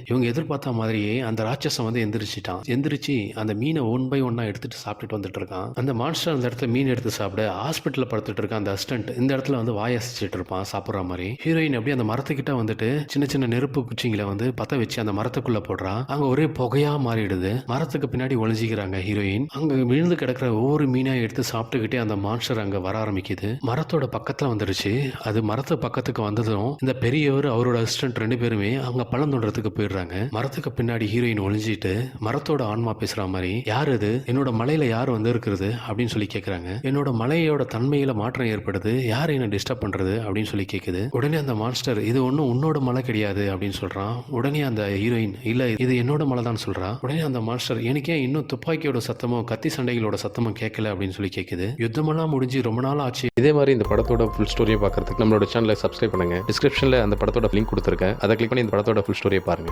இவங்க எதிர்பார்த்த மாதிரியே அந்த ராட்சசம் வந்து எந்திரிச்சு அந்த மீனை ஒன் பை ஒன்னா எடுத்துட்டு சாப்பிட்டுட்டு வந்துட்டு இருக்கான். அந்த மான்ஸ்டர் அந்த இடத்துல மீன் எடுத்து சாப்பிட ஹாஸ்பிட்டல்ல படுத்துட்டு இருக்க அந்த அசிஸ்டன்ட் இந்த இடத்துல வந்து வாயசிச்சுட்டு இருப்பான் சாப்பிட்ற மாதிரி. ஹீரோயின் அப்படியே அந்த மரத்துக்கிட்ட வந்துட்டு சின்ன சின்ன நெருப்பு குச்சிங்களை வந்து பத்த வச்சு அந்த மரத்துக்குள்ள போடுறா. அங்க ஒரே புகையா மாறிடுது. மரத்துக்கு பின்னாடி ஒளிஞ்சிக்கிறாங்க ஹீரோயின். அங்க விழுந்து கிடக்கிற ஒவ்வொரு மீனா எடுத்து சாப்பிட்டுக்கிட்டே அந்த மான்ஸ்டர் அங்க வர ஆரம்பிக்குது. மரத்தோட பக்கத்துல வந்துருச்சு. அது மரத்து பக்கத்துக்கு வந்ததும் இந்த பெரியவர் அவரோட அசிஸ்டன்ட் 2 பேருமே அங்க பழம் தோன்றதுக்கு போயிடுறாங்க. மரத்துக்கு பின்னாடி ஹீரோயின் ஒளிஞ்சிட்டு மரத்தோட ஆன்மா பேசுற மாதிரி, யார் இது, என்னோட மலையில யார் வந்து இருக்கிறது அப்படின்னு சொல்லி கேட்கறாங்க. என்னோட மலையோட தன்மையில மாற்றம் ஏற்படுது, யார் என்ன டிஸ்டர்ப் பண்றது அப்படின்னு சொல்லி கேட்குது. உடனே அந்த மான்ஸ்டர் இது ஒன்றும் உன்னோட மலை கிடையாது அப்படின்னு சொல்றான். உடனே அந்த ஹீரோயின் இல்ல இது என்னோட மலை தான் சொல்றா. உடனே அந்த மான்ஸ்டர் எனக்கு ஏன் இன்னும் துப்பாக்கியோட சத்தமோ கத்தி சண்டைகளோட சத்தமும் கேட்கல அப்படின்னு சொல்லி கேட்குது. யுத்தமெல்லாம் முடிஞ்சு ரொம்ப நாள் ஆச்சு. இதே மாதிரி இந்த படத்தோட ஃபுல் ஸ்டோரியை பார்க்கறதுக்கு நம்மளோட சேனலை சப்ஸ்கிரைப் பண்ணுங்க. டிஸ்கிரிப்ஷன்ல அந்த படத்தோட லிங்க் கொடுத்துருக்கேன். அதை கிளிக் பண்ணி இந்த படத்தோட ஃபுல் ஸ்டோரியை பாருங்க.